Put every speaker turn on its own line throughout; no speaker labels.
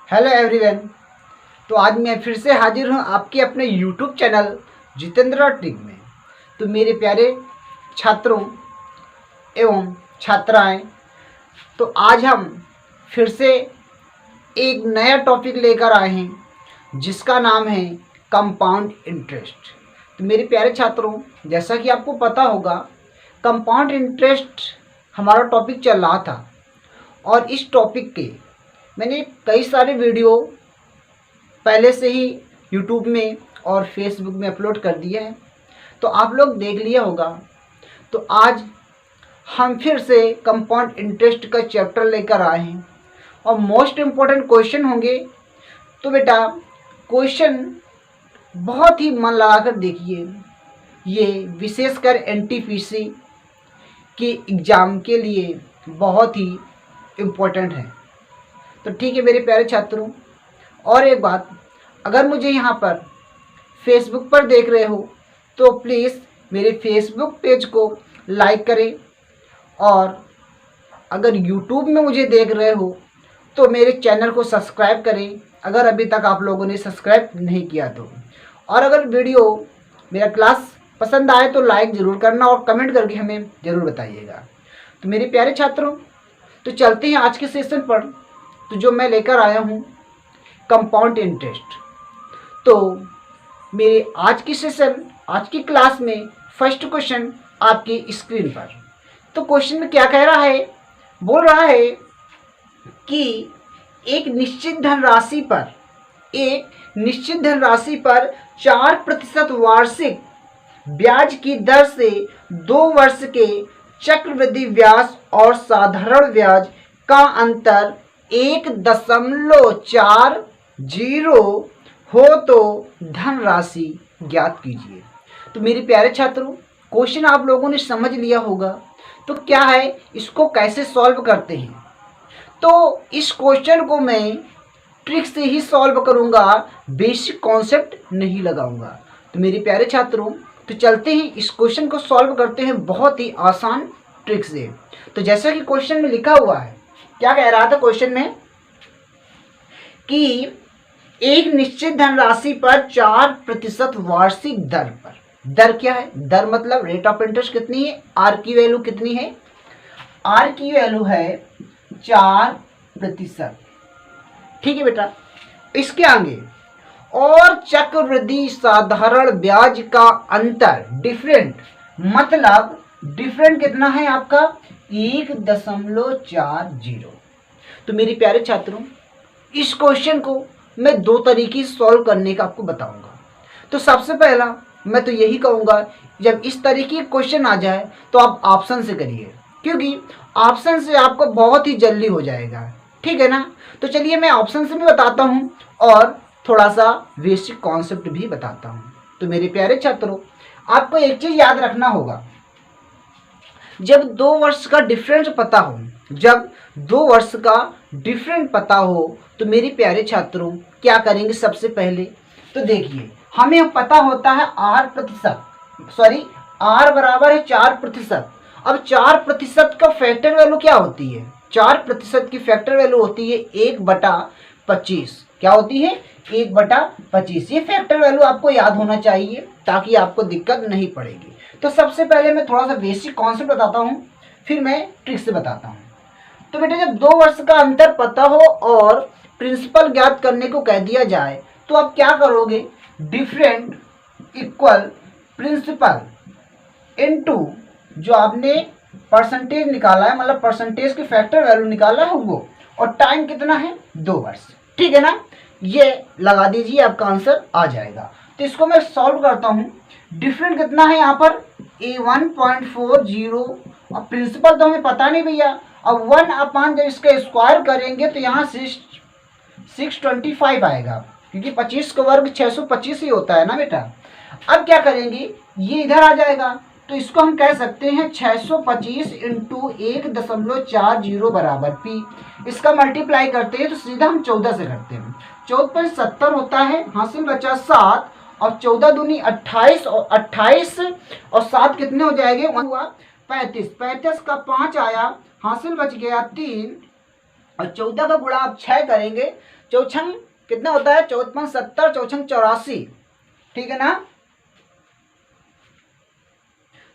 Hello everyone. तो आज मैं फिर से हाजिर हूँ आपके अपने यूट्यूब चैनल जितेंद्र ट्रिक में। तो मेरे प्यारे छात्रों एवं छात्राएं, तो आज हम फिर से एक नया टॉपिक लेकर आए हैं जिसका नाम है कंपाउंड इंटरेस्ट। तो मेरे प्यारे छात्रों, जैसा कि आपको पता होगा, कंपाउंड इंटरेस्ट हमारा टॉपिक चल रहा था और इस टॉपिक के मैंने कई सारे वीडियो पहले से ही यूट्यूब में और फेसबुक में अपलोड कर दिए हैं, तो आप लोग देख लिया होगा। तो आज हम फिर से कंपाउंड इंटरेस्ट का चैप्टर लेकर आए हैं और मोस्ट इम्पोर्टेंट क्वेश्चन होंगे। तो बेटा क्वेश्चन बहुत ही मन लगाकर देखिए, ये विशेषकर एनटीपीसी के एग्ज़ाम के लिए बहुत ही इम्पोर्टेंट है। तो ठीक है मेरे प्यारे छात्रों, और एक बात, अगर मुझे यहाँ पर फेसबुक पर देख रहे हो तो प्लीज़ मेरे फेसबुक पेज को लाइक करें, और अगर यूट्यूब में मुझे देख रहे हो तो मेरे चैनल को सब्सक्राइब करें अगर अभी तक आप लोगों ने सब्सक्राइब नहीं किया तो। और अगर वीडियो मेरा क्लास पसंद आए तो लाइक ज़रूर करना और कमेंट करके हमें ज़रूर बताइएगा। तो मेरे प्यारे छात्रों, तो चलते हैं आज के सेशन पर। तो जो मैं लेकर आया हूँ कंपाउंड इंटरेस्ट, तो मेरे आज की सेशन, आज की क्लास में फर्स्ट क्वेश्चन आपकी स्क्रीन पर। तो क्वेश्चन में क्या कह रहा है, बोल रहा है कि एक निश्चित धनराशि पर 4% वार्षिक ब्याज की दर से 2 वर्ष के चक्रवृद्धि ब्याज और साधारण ब्याज का अंतर 1.40 हो तो धनराशि ज्ञात कीजिए। तो मेरे प्यारे छात्रों, क्वेश्चन आप लोगों ने समझ लिया होगा। तो क्या है, इसको कैसे सॉल्व करते हैं, तो इस क्वेश्चन को मैं ट्रिक से ही सॉल्व करूंगा, बेसिक कॉन्सेप्ट नहीं लगाऊंगा। तो मेरे प्यारे छात्रों, तो चलते हैं इस क्वेश्चन को सॉल्व करते हैं बहुत ही आसान ट्रिक से। तो जैसा कि क्वेश्चन में लिखा हुआ है, क्या कह रहा था क्वेश्चन में कि एक निश्चित धनराशि पर 4% वार्षिक दर पर, दर क्या है, दर मतलब रेट ऑफ इंटरेस्ट कितनी है, आर की वैल्यू कितनी है, आर की वैल्यू है 4%। ठीक है बेटा, इसके आगे और चक्रवृद्धि साधारण ब्याज का अंतर डिफरेंट, मतलब डिफरेंट कितना है आपका 1.40। तो मेरे प्यारे छात्रों, इस क्वेश्चन को मैं 2 तरीके से सॉल्व करने का आपको बताऊंगा। तो सबसे पहला मैं तो यही कहूँगा, जब इस तरीके के क्वेश्चन आ जाए तो आप ऑप्शन से करिए, क्योंकि ऑप्शन से आपको बहुत ही जल्दी हो जाएगा। ठीक है ना। तो चलिए मैं ऑप्शन से भी बताता हूँ और थोड़ा सा बेसिक कॉन्सेप्ट भी बताता हूँ। तो मेरे प्यारे छात्रों, आपको एक चीज़ याद रखना होगा, जब 2 वर्ष का डिफरेंस पता हो, जब 2 वर्ष का डिफरेंट पता हो, तो मेरे प्यारे छात्रों क्या करेंगे, सबसे पहले तो देखिए, हमें पता होता है आर बराबर है 4%। अब 4% का फैक्टर वैल्यू क्या होती है, 4% की फैक्टर वैल्यू होती है 1/25। क्या होती है, 1/25। ये फैक्टर वैल्यू आपको याद होना चाहिए ताकि आपको दिक्कत नहीं पड़ेगी। तो सबसे पहले मैं थोड़ा सा बेसिक कॉन्सेप्ट बताता हूँ, फिर मैं ट्रिक से बताता हूँ। तो बेटा, जब 2 वर्ष का अंतर पता हो और प्रिंसिपल ज्ञात करने को कह दिया जाए, तो आप क्या करोगे, डिफरेंट इक्वल प्रिंसिपल इनटू जो आपने परसेंटेज निकाला है, मतलब परसेंटेज की फैक्टर वैल्यू निकाला है वो, और टाइम कितना है 2 वर्ष। ठीक है ना, ये लगा दीजिए, आपका आंसर आ जाएगा। तो इसको मैं सॉल्व करता हूँ। डिफरेंट कितना है यहाँ पर, 1.40, और प्रिंसिपल तो हमें पता नहीं भैया। अब 1/, जब इसका स्क्वायर करेंगे तो यहाँ 625 आएगा, क्योंकि 25 का वर्ग 625 ही होता है ना बेटा। अब क्या करेंगे, ये इधर आ जाएगा, तो इसको हम कह सकते हैं 625 इंटू 1.40 बराबर पी। इसका मल्टीप्लाई करते हैं तो सीधा हम 14 से करते हैं, 14×70 होता है, हासिल बचा 7, और 14 दूनी 28, और 28 और 7 कितने हो जाएंगे, हुआ 35, 35 का 5 आया, हासिल बच गया 3, और 14 का गुणा आप 6 करेंगे चौछंग कितना होता है, 14 5 70, चौछंग 84, ठीक है ना,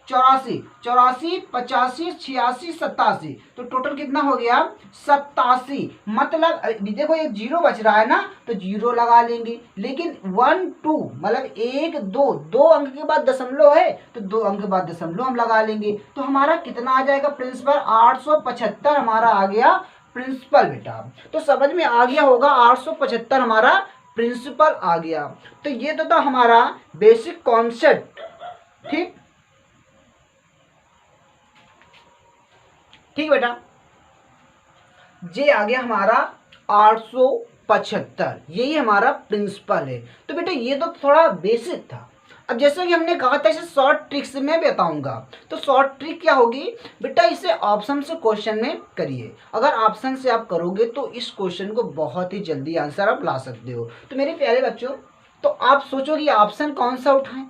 84, 84, 85, 86, 87, तो टोटल कितना हो गया 87। मतलब देखो ये जीरो बच रहा है ना, तो जीरो लगा लेंगे, लेकिन 1 2 मतलब 1 2 दो अंक के बाद दशमलव है, तो 2 अंक के बाद दशमलव हम लगा लेंगे, तो हमारा कितना आ जाएगा प्रिंसिपल, 875 हमारा आ गया प्रिंसिपल बेटा। तो समझ में आ गया होगा, 875 हमारा प्रिंसिपल आ गया। तो ये तो था हमारा बेसिक कॉन्सेप्ट, ठीक ठीक बेटा। ये आ गया हमारा 875, यही हमारा प्रिंसिपल है। तो बेटा ये तो थोड़ा बेसिक था। अब जैसे कि हमने कहा था इसे शॉर्ट ट्रिक से मैं बताऊंगा, तो शॉर्ट ट्रिक क्या होगी बेटा, इसे ऑप्शन से क्वेश्चन में करिए। अगर ऑप्शन से आप करोगे तो इस क्वेश्चन को बहुत ही जल्दी आंसर आप ला सकते हो। तो मेरे प्यारे बच्चों, तो आप सोचो कि ऑप्शन कौन सा उठाएं,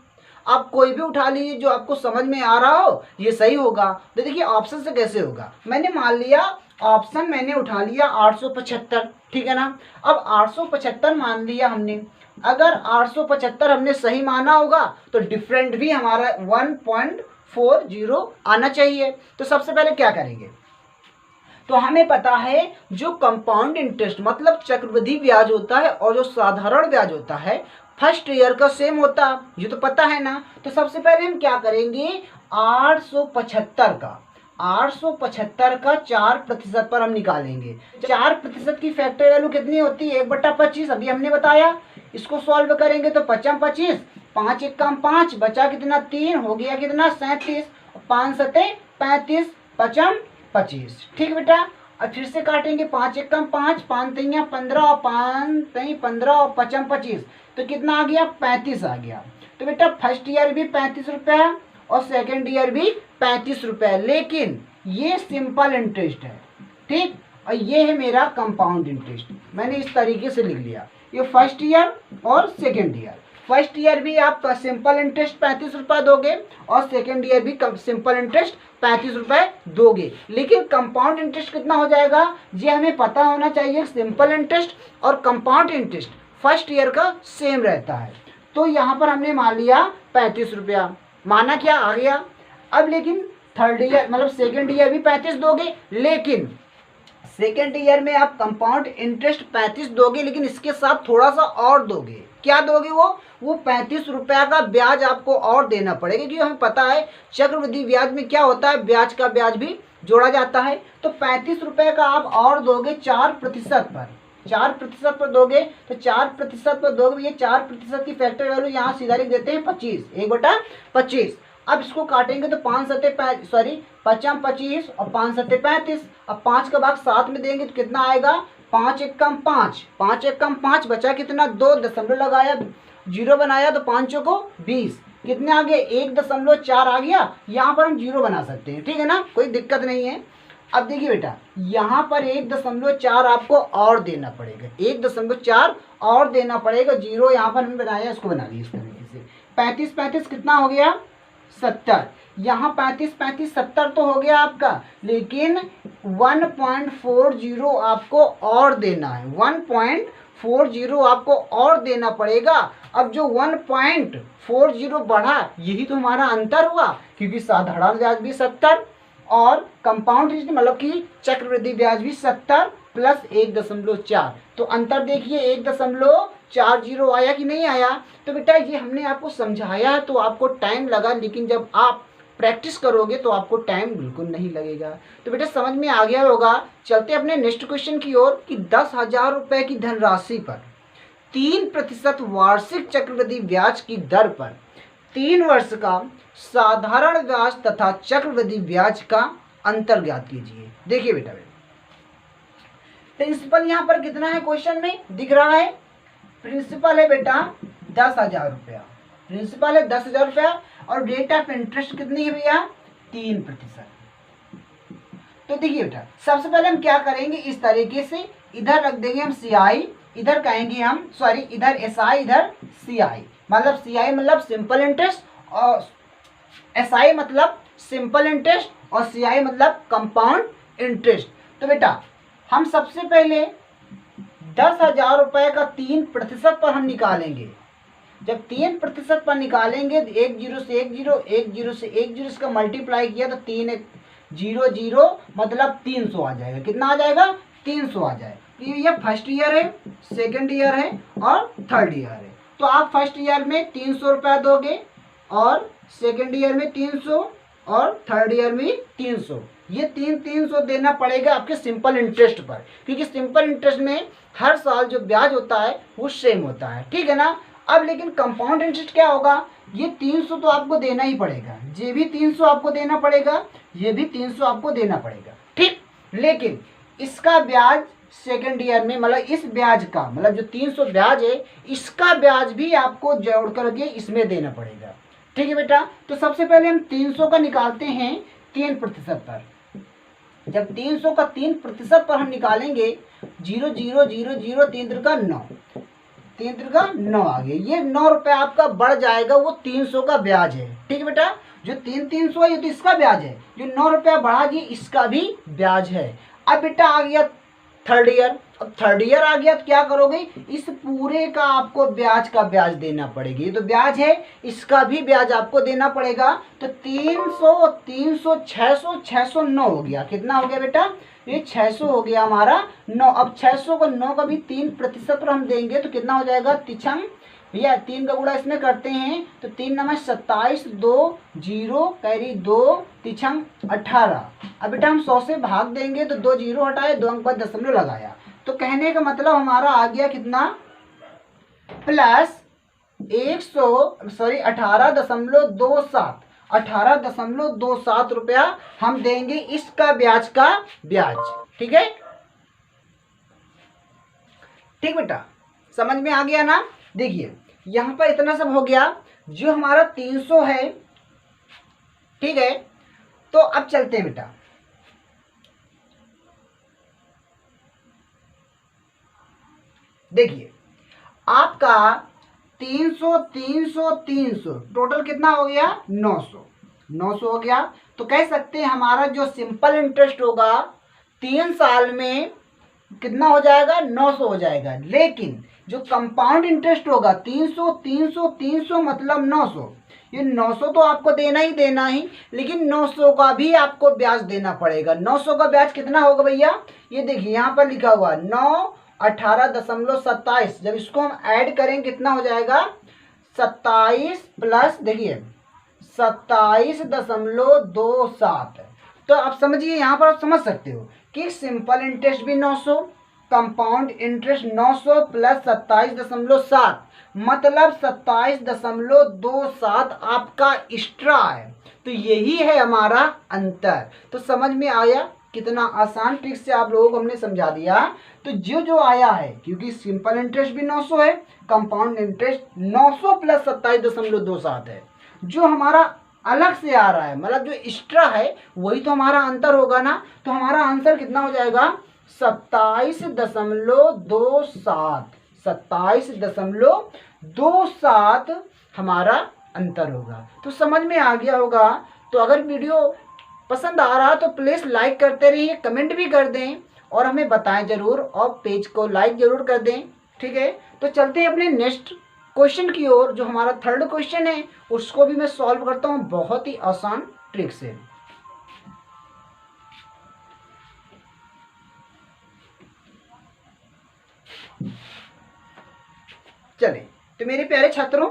आप कोई भी उठा लीजिए जो आपको समझ में आ रहा हो, ये सही होगा। तो देखिए ऑप्शन से कैसे होगा, मैंने मान लिया ऑप्शन मैंने उठा लिया 875, ठीक है ना। अब 875 मान लिया हमने, अगर 875 हमने सही माना होगा तो डिफरेंट भी हमारा 1.40 आना चाहिए। तो सबसे पहले क्या करेंगे, तो हमें पता है जो कंपाउंड इंटरेस्ट मतलब चक्रवृद्धि ब्याज होता है और जो साधारण ब्याज होता है फर्स्ट ईयर का सेम होता है, ये तो पता है ना। तो सबसे पहले हम क्या करेंगे, 875 का 4% पर हम निकालेंगे। 4% की फैक्टर वैल्यू कितनी होती है, 1/25, अभी हमने बताया। इसको सॉल्व करेंगे तो 5 25, 5 1 5, बचा कितना 3, हो गया कितना 37, 5 7 35, 5 25, ठीक बेटा। अब फिर से काटेंगे, 5 1 5, 5 3 15, 5 3 15 और 5 25, तो कितना आ गया 35 आ गया। तो बेटा फर्स्ट ईयर भी 35 रुपये और सेकेंड ईयर भी 35 रुपये, लेकिन ये सिंपल इंटरेस्ट है, ठीक। और ये है मेरा कंपाउंड इंटरेस्ट, मैंने इस तरीके से लिख लिया, ये फर्स्ट ईयर और सेकेंड ईयर। फर्स्ट ईयर भी आप सिंपल इंटरेस्ट 35 रुपये दोगे और सेकेंड ईयर भी सिंपल इंटरेस्ट 35 रुपये दोगे, लेकिन कंपाउंड इंटरेस्ट कितना हो जाएगा, ये हमें पता होना चाहिए। सिंपल इंटरेस्ट और कंपाउंड इंटरेस्ट फर्स्ट ईयर का सेम रहता है। तो यहाँ पर हमने मान लिया 35 रुपया, माना क्या आ गया। अब लेकिन थर्ड ईयर मतलब सेकेंड ईयर भी 35 दोगे, लेकिन सेकेंड ईयर में आप कंपाउंड इंटरेस्ट 35 दोगे, लेकिन इसके साथ थोड़ा सा और दोगे। क्या दोगे, वो 35 रुपया का ब्याज आपको और देना पड़ेगा, क्योंकि हमें पता है चक्रवृद्धि ब्याज में क्या होता है, ब्याज का ब्याज भी जोड़ा जाता है। तो 35 रुपये का आप और दोगे 4% पर, 4% पर दोगे, तो 4% पर दोगे, ये 4% की फैक्टर वैल्यू यहाँ सीधा लिख देते हैं 25, 1/25। अब इसको काटेंगे तो 5 7 5 25 और 5 7 35, अब 5 का भाग 7 में देंगे तो कितना आएगा, 5 1 5, 5 1 5, बचा कितना 2, दशमलव लगाया, जीरो बनाया तो 5 को 20, कितने आ गए 1.4 आ गया। यहाँ पर हम जीरो बना सकते हैं, ठीक है ना, कोई दिक्कत नहीं है। अब देखिए बेटा यहाँ पर 1.4 आपको और देना पड़ेगा, 1.4 और देना पड़ेगा। जीरो यहाँ पर हमने बनाया, इसको बना दिया इस तरीके से। 35 35 कितना हो गया 70, यहाँ 35 35 70 तो हो गया आपका, लेकिन 1.40 आपको और देना है, 1.40 आपको और देना पड़ेगा। अब जो 1.40 बढ़ा यही तो हमारा अंतर हुआ, क्योंकि साधारण ब्याज भी 70 और कंपाउंड इंटरेस्ट मतलब कि चक्रवृद्धि ब्याज भी 70 प्लस 1.4, तो अंतर देखिए 1.40 आया कि नहीं आया। तो बेटा ये हमने आपको समझाया तो आपको टाइम लगा, लेकिन जब आप प्रैक्टिस करोगे तो आपको टाइम बिल्कुल नहीं लगेगा। तो बेटा समझ में आ गया होगा। चलते अपने नेक्स्ट क्वेश्चन की ओर कि 10,000 रुपये की धनराशि पर 3% वार्षिक चक्रवृद्धि ब्याज की दर पर 3 वर्ष का साधारण ब्याज तथा चक्रवृद्धि ब्याज का अंतर ज्ञात कीजिए। देखिए बेटा प्रिंसिपल यहाँ पर कितना है क्वेश्चन में दिख रहा है, प्रिंसिपल है बेटा 10,000 रुपया, प्रिंसिपल है 10,000 रुपया और रेट ऑफ इंटरेस्ट कितनी है भैया 3%। तो देखिए बेटा सबसे पहले हम क्या करेंगे, इस तरीके से इधर रख देंगे हम CI, इधर कहेंगे हम सॉरी इधर SI इधर CI, मतलब CI मतलब सिंपल इंटरेस्ट और SI मतलब सिंपल इंटरेस्ट और CI मतलब कंपाउंड इंटरेस्ट। तो बेटा हम सबसे पहले 10,000 रुपये का 3% पर हम निकालेंगे। जब 3% पर निकालेंगे, एक जीरो से एक जीरो, एक जीरो से एक जीरो, इसका मल्टीप्लाई किया तो 3 1 0 0 मतलब 300 आ जाएगा। कितना आ जाएगा? 300 आ जाए। तो ये फर्स्ट ईयर है, सेकंड ईयर है और थर्ड ईयर है। तो आप फर्स्ट ईयर में 300 रुपया दोगे और सेकंड ईयर में 300 और थर्ड ईयर में 300। ये 300 देना पड़ेगा आपके सिंपल इंटरेस्ट पर, क्योंकि सिंपल इंटरेस्ट में हर साल जो ब्याज होता है वो सेम होता है, ठीक है ना। अब लेकिन कंपाउंड इंटरेस्ट क्या होगा? ये 300 तो आपको देना ही पड़ेगा, ये भी 300 आपको देना पड़ेगा, ये भी 300 आपको देना पड़ेगा, ठीक। लेकिन इसका ब्याज सेकेंड ईयर में, मतलब इस ब्याज का, मतलब जो 300 ब्याज है, इसका ब्याज भी आपको जोड़ करके इसमें देना पड़ेगा, ठीक है बेटा। तो सबसे पहले हम 300 का निकालते हैं 3% पर। जब 300 का 3% पर हम निकालेंगे, 0 0 0 0 3 त्रिका 9, 3 त्रिका 9 आ गया। ये 9 रुपये आपका बढ़ जाएगा, वो 300 का ब्याज है, ठीक है बेटा। जो 300 है ये तो इसका ब्याज है, जो 9 रुपया बढ़ा ये इसका भी ब्याज है। अब बेटा आ गया थर्ड ईयर। अब थर्ड ईयर आ गया तो क्या करोगे? इस पूरे का आपको ब्याज का ब्याज देना पड़ेगी। ये तो ब्याज है, इसका भी ब्याज आपको देना पड़ेगा। तो 300 300 600 609 हो गया। कितना हो गया बेटा? ये 600 हो गया हमारा 9। अब 600 को 9 का भी 3% पर हम देंगे तो कितना हो जाएगा? तिछंग भैया 3 का गुणा इसमें करते हैं तो 3 9 27, 2 0 कैरी 2 तिछंग 18। अब बेटा हम 100 से भाग देंगे तो 2 0 हटाए, 2 अंक बाद दशमलव लगाया। तो कहने का मतलब हमारा आ गया कितना? प्लस 18.27 18.27 रुपया हम देंगे इसका ब्याज का ब्याज, ठीक है। ठीक बेटा, समझ में आ गया ना। देखिए यहाँ पर इतना सब हो गया, जो हमारा 300 है, ठीक है। तो अब चलते हैं बेटा, देखिए आपका 300 300 300 टोटल कितना हो गया? 900 हो गया। तो कह सकते हैं हमारा जो सिंपल इंटरेस्ट होगा 3 साल में कितना हो जाएगा? 900 हो जाएगा। लेकिन जो कंपाउंड इंटरेस्ट होगा 300 300 300 मतलब 900, ये 900 तो आपको देना ही देना ही, लेकिन 900 का भी आपको ब्याज देना पड़ेगा। 900 का ब्याज कितना होगा भैया? ये देखिए यहाँ पर लिखा हुआ 9 18.27। जब इसको हम ऐड करेंगे कितना हो जाएगा? 27 प्लस देखिए 27.27। तो आप समझिए, यहाँ पर आप समझ सकते हो कि सिंपल इंटरेस्ट भी 900, कंपाउंड इंटरेस्ट 900 प्लस 27.7 मतलब 27.27 आपका एक्स्ट्रा है। तो यही है हमारा अंतर। तो समझ में आया? कितना आसान ट्रिक से आप लोगों को हमने समझा दिया। तो जो आया है, क्योंकि सिंपल इंटरेस्ट भी 900 है, कंपाउंड इंटरेस्ट 900 प्लस 27.27 है, जो हमारा अलग से आ रहा है, मतलब जो एक्स्ट्रा है वही तो हमारा अंतर होगा ना। तो हमारा आंसर कितना हो जाएगा? 27.27 27.27 हमारा अंतर होगा। तो समझ में आ गया होगा। तो अगर वीडियो पसंद आ रहा तो प्लीज़ लाइक करते रहिए, कमेंट भी कर दें और हमें बताएं ज़रूर, और पेज को लाइक ज़रूर कर दें, ठीक है। तो चलते हैं अपने नेक्स्ट क्वेश्चन की ओर। जो हमारा थर्ड क्वेश्चन है उसको भी मैं सॉल्व करता हूँ बहुत ही आसान ट्रिक से। चले तो मेरे प्यारे छात्रों,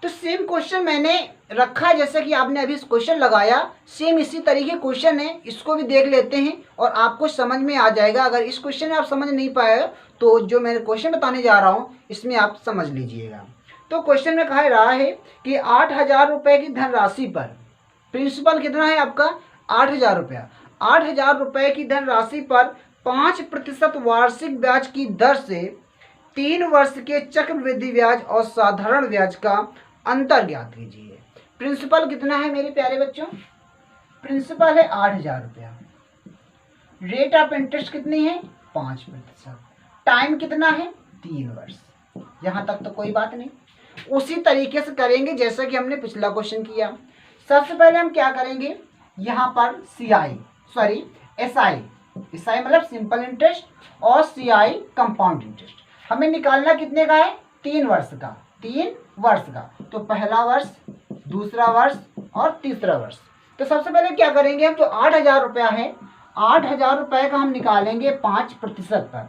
तो सेम क्वेश्चन मैंने रखा है, जैसे कि आपने अभी क्वेश्चन लगाया, सेम इसी तरीके क्वेश्चन है। इसको भी देख लेते हैं और आपको समझ में आ जाएगा। अगर इस क्वेश्चन में आप समझ नहीं पाए तो जो मैं क्वेश्चन बताने जा रहा हूँ इसमें आप समझ लीजिएगा। तो क्वेश्चन में कहा रहा है कि 8,000 रुपये की धनराशि पर प्रिंसिपल कितना है आपका? 8,000 रुपया। 8,000 रुपये की धनराशि पर 5% वार्षिक ब्याज की दर से 3 वर्ष के चक्रवृद्धि ब्याज और साधारण ब्याज का अंतर ज्ञात कीजिए। प्रिंसिपल कितना है मेरे प्यारे बच्चों? प्रिंसिपल है 8,000 रुपया। रेट ऑफ इंटरेस्ट कितनी है? 5%। टाइम कितना है? 3 वर्ष। यहाँ तक तो कोई बात नहीं। उसी तरीके से करेंगे जैसा कि हमने पिछला क्वेश्चन किया। सबसे पहले हम क्या करेंगे, यहाँ पर SI SI मतलब सिंपल इंटरेस्ट और CI कंपाउंड इंटरेस्ट। हमें निकालना कितने का है? 3 वर्ष का, 3 वर्ष का। तो पहला वर्ष, दूसरा वर्ष और तीसरा वर्ष। तो सबसे पहले क्या करेंगे हम, जो 8,000 रुपया है, 8,000 रुपये का हम निकालेंगे 5% पर।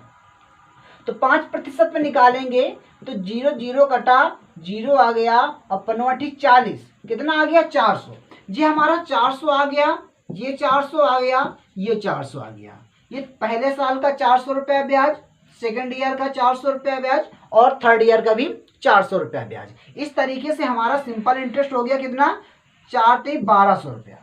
तो 5% में निकालेंगे तो 0 0 कटा, 0 आ गया और 5 40, कितना आ गया? 400। जी हमारा 400 आ गया, ये 400 आ गया, ये 400 आ गया। ये पहले साल का 400 रुपया ब्याज, सेकेंड ईयर का 400 रुपया ब्याज और थर्ड ईयर का भी 400 रुपया ब्याज। इस तरीके से हमारा सिंपल इंटरेस्ट हो गया कितना? 4 × 1200 रुपया।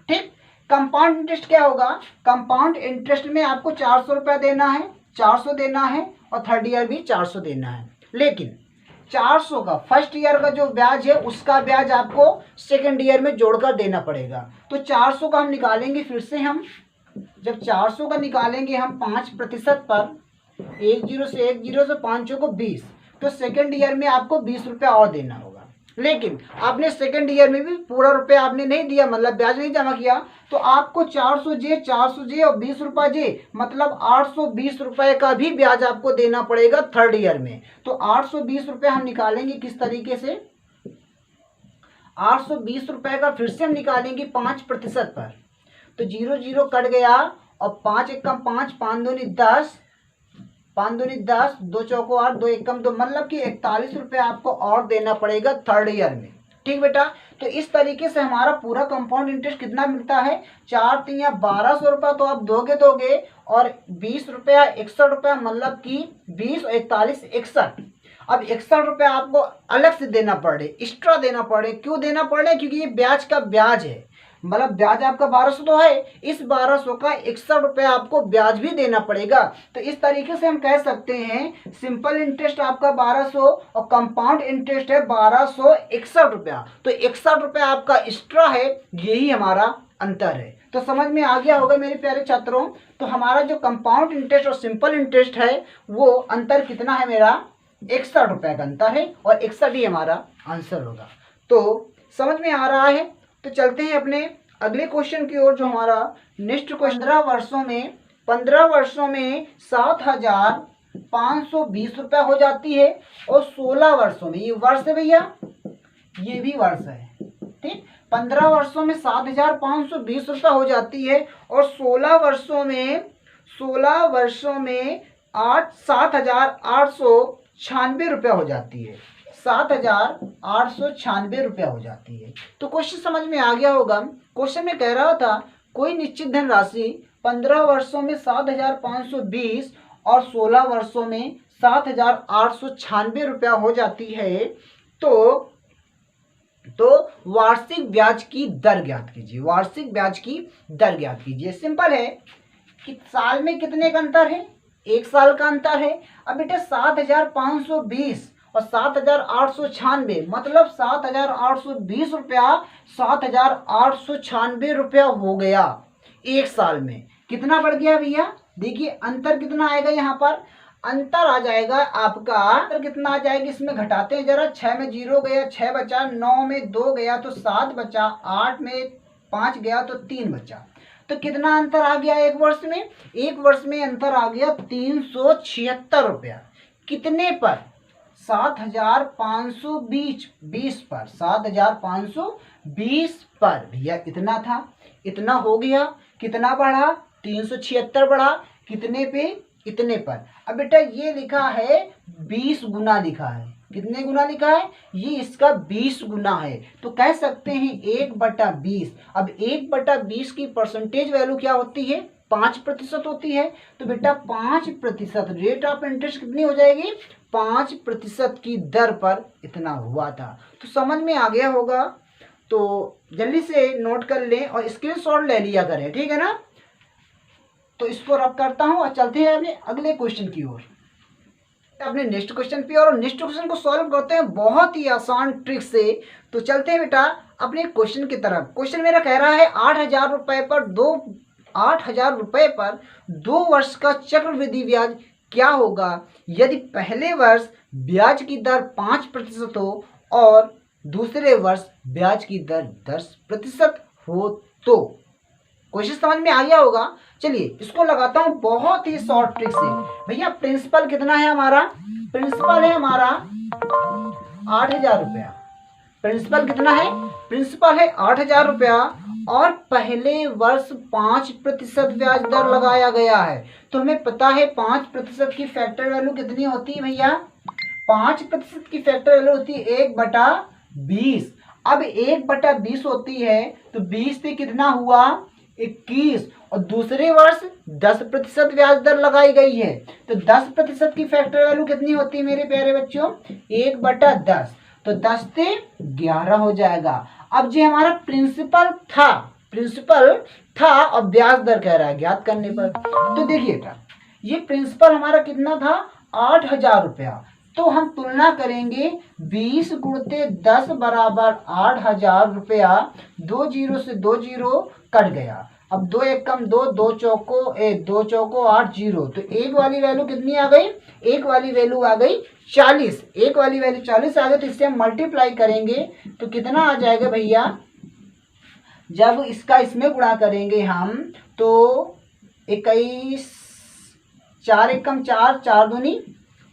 ठीक। कंपाउंड इंटरेस्ट क्या होगा? कंपाउंड इंटरेस्ट में आपको 400 रुपया देना है, 400 देना है और थर्ड ईयर भी 400 देना है। लेकिन 400 का फर्स्ट ईयर का जो ब्याज है उसका ब्याज आपको सेकेंड ईयर में जोड़कर देना पड़ेगा। तो 400 का हम निकालेंगे, फिर से हम जब 400 का निकालेंगे हम 5% पर, 1 0 से 1 0 से 5 को 20, तो सेकेंड ईयर में आपको 20 रुपया और देना होगा। लेकिन आपने सेकेंड ईयर में भी पूरा रुपया आपने नहीं दिया, मतलब ब्याज नहीं जमा किया, तो आपको 400 जे और 20 रुपये जे, मतलब 820 रुपये का भी ब्याज आपको देना पड़ेगा थर्ड ईयर में। तो 820 रुपये हम निकालेंगे किस तरीके से? 820 रुपये का फिर से हम निकालेंगे 5% पर। तो 0 0 कट गया और 5 एकम 5, 5 दूनी 10, 5 दूनी 10, 2 चौको 8, 2 एकम 2, मतलब कि 41 रुपये आपको और देना पड़ेगा थर्ड ईयर में। ठीक बेटा। तो इस तरीके से हमारा पूरा कंपाउंड इंटरेस्ट कितना मिलता है? 4 3 या 1200 रुपया तो आप दोगे और 20 रुपया 61 रुपया, मतलब कि 20 और 41 61। अब 61 रुपया आपको अलग से देना पड़े, एक्स्ट्रा देना पड़े। क्यों देना पड़े? क्योंकि ये ब्याज का ब्याज है, मतलब ब्याज आपका 1200 तो है, इस 1200 का 61 रुपया आपको ब्याज भी देना पड़ेगा। तो इस तरीके से हम कह सकते हैं सिंपल इंटरेस्ट आपका 1200 और कंपाउंड इंटरेस्ट है 1261 रुपया। तो 61 रुपया आपका एक्स्ट्रा है, यही हमारा अंतर है। तो समझ में आ गया होगा मेरे प्यारे छात्रों। तो हमारा जो कंपाउंड इंटरेस्ट और सिंपल इंटरेस्ट है वो अंतर कितना है? मेरा 61 रुपये का अंतर है और 61 ही हमारा आंसर होगा। तो समझ में आ रहा है। तो चलते हैं अपने अगले क्वेश्चन की ओर, जो हमारा नेक्स्ट क्वेश्चन। 15 वर्षों में 7,520 रुपया हो जाती है और 16 वर्षों में, ये वर्ष है भैया, ये भी वर्ष है। ठीक। 15 वर्षों में 7,520 रुपया हो जाती है और 16 वर्षों में 7,896 रुपया हो जाती है। 7,896 रुपया हो जाती है। तो क्वेश्चन समझ में आ गया होगा। क्वेश्चन में कह रहा था कोई निश्चित धन राशि 15 वर्षों में 7,520 और 16 वर्षों में 7,896 रुपया हो जाती है। तो वार्षिक ब्याज की दर ज्ञात कीजिए। वार्षिक ब्याज की दर ज्ञात कीजिए। सिंपल है कि साल में कितने का अंतर है? 1 साल का अंतर है। अब बेटा 7,520 और 7,896, मतलब 7,820 रुपया 7,896 रुपया हो गया 1 साल में। कितना बढ़ गया भैया? देखिए अंतर कितना आएगा यहाँ पर? अंतर आ जाएगा आपका, अंतर कितना आ जाएगा इसमें? घटाते हैं जरा। 6 में 0 गया, 6 बचा, 9 में 2 गया तो 7 बचा, 8 में 5 गया तो 3 बचा। तो कितना अंतर आ गया एक वर्ष में? एक वर्ष में अंतर आ गया 376 रुपया। कितने पर? 7,520 पर, 7,520 पर भैया इतना था, इतना हो गया। कितना बढ़ा? 376 बढ़ा। कितने पे? इतने पर। अब बेटा ये लिखा है 20 गुना लिखा है। कितने गुना लिखा है? ये इसका 20 गुना है। तो कह सकते हैं 1/20। अब 1/20 की परसेंटेज वैल्यू क्या होती है? 5% होती है। तो बेटा 5% रेट ऑफ इंटरेस्ट कितनी हो जाएगी? 5% की दर पर इतना हुआ था। तो समझ में आ गया होगा। तो जल्दी से नोट कर लें और स्क्रीनशॉट ले लिया करें, ठीक है ना। तो इसको रब करता हूँ और चलते हैं अपने अगले क्वेश्चन की ओर, अपने नेक्स्ट क्वेश्चन पे। और नेक्स्ट क्वेश्चन को सॉल्व करते हैं बहुत ही आसान ट्रिक से। तो चलते हैं बेटा अपने क्वेश्चन की तरफ। क्वेश्चन मेरा कह रहा है 8,000 रुपये पर 2 वर्ष का चक्रवृद्धि ब्याज क्या होगा यदि पहले वर्ष ब्याज की दर 5% हो और दूसरे वर्ष ब्याज की दर 10% हो। तो क्वेश्चन समझ में आ गया होगा। चलिए इसको लगाता हूं बहुत ही शॉर्ट ट्रिक से। भैया प्रिंसिपल कितना है हमारा, प्रिंसिपल है हमारा 8,000 रुपया। प्रिंसिपल कितना है, प्रिंसिपल है 8,000 रुपया और पहले वर्ष 5% ब्याज दर लगाया गया है। तो हमें पता है 5% की फैक्टर वैल्यू कितनी होती है भैया, 5% की फैक्टर वैल्यू होती है 1/20। अब 1/20 होती है तो 20 पे कितना हुआ 21, और दूसरे वर्ष 10% ब्याज दर लगाई गई है। तो 10% की फैक्टर वैल्यू कितनी होती है मेरे प्यारे बच्चों, 1/10। तो 10 से 11 हो जाएगा। अब जो हमारा प्रिंसिपल था और ब्याज दर कह रहा है ज्ञात करने पर। तो देखिएगा ये प्रिंसिपल हमारा कितना था 8,000 रुपया। तो हम तुलना करेंगे 20 गुणते 10 बराबर 8,000 रुपया। 2 जीरो से 2 जीरो कट गया। अब 2 एकम 2, 2 चौको 8 जीरो। तो एक वाली वैल्यू कितनी आ गई, एक वाली वैल्यू आ गई 40। एक वाली वैल्यू 40 आ गई। तो इससे हम मल्टीप्लाई करेंगे तो कितना आ जाएगा भैया, जब इसका इसमें गुणा करेंगे हम तो 21, 4 एकम 4, 4 दूनी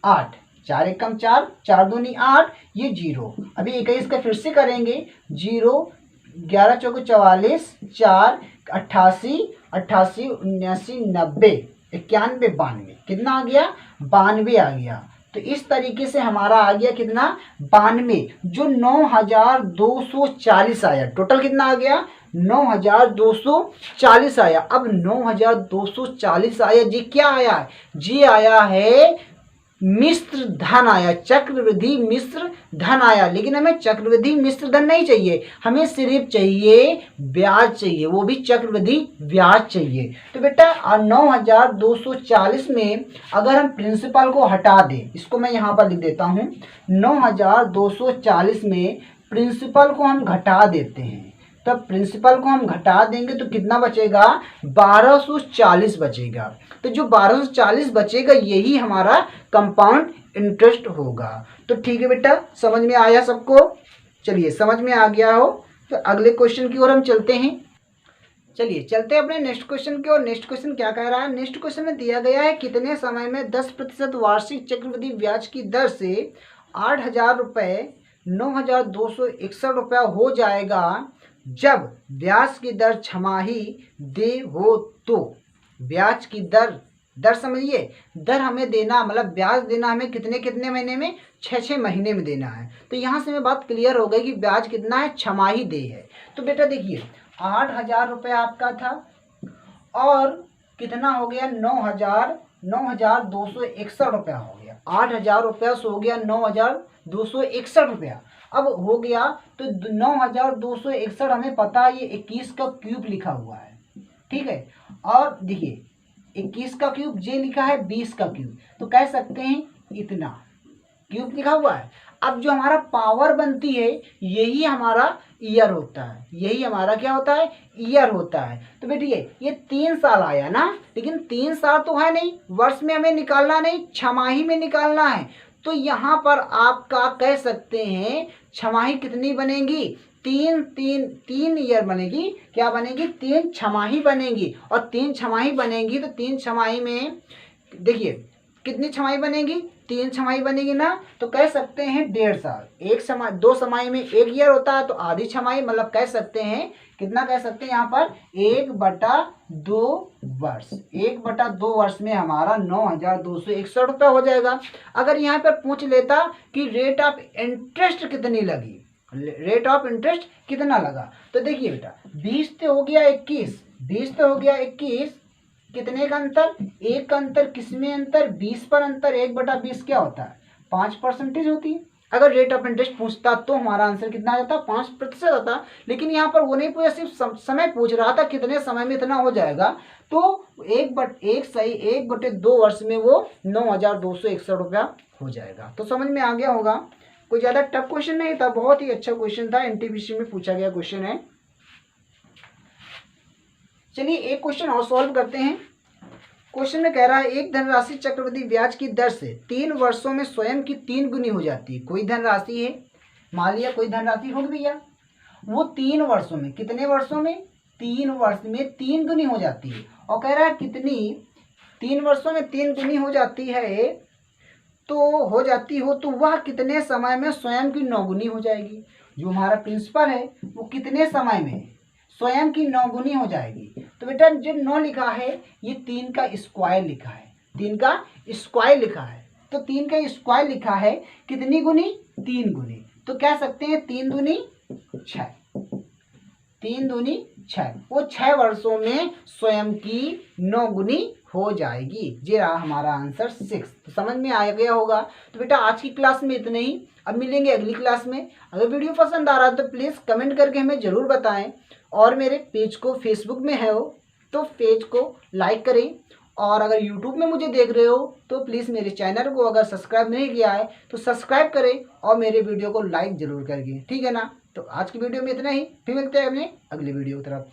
8, 4 एकम 4, 4 दूनी 8, ये 0। अभी 21 का फिर से करेंगे 0, 11 चौको 44, 4 88, 88 79 90 91 92, कितना आ गया 92 आ गया। तो इस तरीके से हमारा आ गया कितना 92, जो 9,240 आया। टोटल कितना आ गया 9,240 आया। अब 9,240 आया, जी क्या आया है, जी आया है मिश्र धन आया, चक्रवृद्धि मिश्र धन आया। लेकिन हमें चक्रवृद्धि मिश्र धन नहीं चाहिए, हमें सिर्फ चाहिए ब्याज चाहिए, वो भी चक्रवृद्धि ब्याज चाहिए। तो बेटा 9,240 में अगर हम प्रिंसिपल को हटा दें, इसको मैं यहाँ पर लिख देता हूँ, 9,240 में प्रिंसिपल को हम घटा देते हैं। तब प्रिंसिपल को हम घटा देंगे तो कितना बचेगा 1240 बचेगा। तो जो 1240 बचेगा यही हमारा कंपाउंड इंटरेस्ट होगा। तो ठीक है बेटा, समझ में आया सबको। चलिए समझ में आ गया हो तो अगले क्वेश्चन की ओर हम चलते हैं। चलिए चलते हैं अपने नेक्स्ट क्वेश्चन की ओर। नेक्स्ट क्वेश्चन क्या कह रहा है, नेक्स्ट क्वेश्चन में दिया गया है कितने समय में 10% वार्षिक चक्रवृद्धि ब्याज की दर से 8,000 रुपये 9,261 रुपया हो जाएगा जब ब्याज की दर छमाही दे हो। तो ब्याज की दर समझिए, दर हमें देना मतलब ब्याज देना हमें कितने कितने महीने में, 6 महीने में देना है। तो यहाँ से हमें बात क्लियर हो गई कि ब्याज कितना है, छमाही दे है। तो बेटा देखिए 8,000 रुपया आपका था और कितना हो गया 9,261 रुपया हो गया। 8,000 रुपया से हो गया 9,261 रुपया। अब हो गया तो 9,261 हमें पता है ये 21 का क्यूब लिखा हुआ है, ठीक है। और देखिए 21 का क्यूब जे लिखा है 20 का क्यूब, तो कह सकते हैं इतना क्यूब लिखा हुआ है। अब जो हमारा पावर बनती है यही हमारा ईयर होता है, यही हमारा क्या होता है, ईयर होता है। तो बेटिए ये 3 साल आया ना, लेकिन 3 साल तो है नहीं, वर्ष में हमें निकालना नहीं, छमाही में निकालना है। तो यहाँ पर आपका कह सकते हैं छमाही कितनी बनेगी, 3 ईयर बनेगी। क्या बनेगी, 3 छमाही बनेगी। और 3 छमाही बनेगी तो 3 छमाही में देखिए कितनी छमाही बनेगी, 3 छमाही बनेगी ना। तो कह सकते हैं 1.5 साल। 2 छमाही में 1 ईयर होता है तो आधी छमाही, मतलब कह सकते हैं कितना, कह सकते हैं यहाँ पर 1/2 वर्ष। 1/2 वर्ष में हमारा 9,261 रुपया हो जाएगा। अगर यहाँ पर पूछ लेता कि रेट ऑफ इंटरेस्ट कितनी लगी, रेट ऑफ इंटरेस्ट कितना लगा, तो देखिए बेटा 20 से हो गया 21, 20 से हो गया 21, कितने का अंतर, 1 का अंतर। किसमें अंतर, 20 पर अंतर। 1/20 क्या होता है, 5% होती है। अगर रेट ऑफ इंटरेस्ट पूछता तो हमारा आंसर कितना आ जाता, 5% आता। लेकिन यहाँ पर वो नहीं पूछा, सिर्फ समय पूछ रहा था कितने समय में इतना हो जाएगा। तो 1/2 वर्ष में वो 9,261 रुपया हो जाएगा। तो समझ में आ गया होगा, कोई ज़्यादा टफ क्वेश्चन नहीं था, बहुत ही अच्छा क्वेश्चन था, एनटीपीसी में पूछा गया क्वेश्चन है। चलिए एक क्वेश्चन और सॉल्व करते हैं। क्वेश्चन में कह रहा है एक धनराशि चक्रवृद्धि ब्याज की दर से 3 वर्षों में स्वयं की 3 गुनी हो जाती है। कोई धनराशि है, मान लिया कोई धनराशि होगी भैया, वो 3 वर्षों में, कितने वर्षों में, 3 वर्ष में 3 गुनी हो जाती है। और कह रहा है कितनी 3 वर्षों में 3 गुनी हो जाती है, तो वह कितने समय में स्वयं की 9 गुनी हो जाएगी। जो हमारा प्रिंसिपल है वो कितने समय में स्वयं की 9 गुनी हो जाएगी। तो बेटा जो 9 लिखा है ये 3 का स्क्वायर लिखा है, 3 का स्क्वायर लिखा है। तो 3 का स्क्वायर लिखा है, कितनी गुनी 3 गुनी। तो कह सकते हैं 3 दूनी 6, 3 दूनी 6। वो 6 वर्षों में स्वयं की 9 गुनी हो जाएगी। ये रहा हमारा आंसर 6। तो समझ में आ गया होगा। तो बेटा आज की क्लास में इतना ही, अब मिलेंगे अगली क्लास में। अगर वीडियो पसंद आ रहा है तो प्लीज़ कमेंट करके हमें ज़रूर बताएं। और मेरे पेज को फेसबुक में है हो तो पेज को लाइक करें। और अगर यूट्यूब में मुझे देख रहे हो तो प्लीज़ मेरे चैनल को अगर सब्सक्राइब नहीं किया है तो सब्सक्राइब करें और मेरे वीडियो को लाइक ज़रूर करिए, ठीक है ना। तो आज की वीडियो में इतना ही, फिर मिलते हैं अपने अगले वीडियो की तरफ।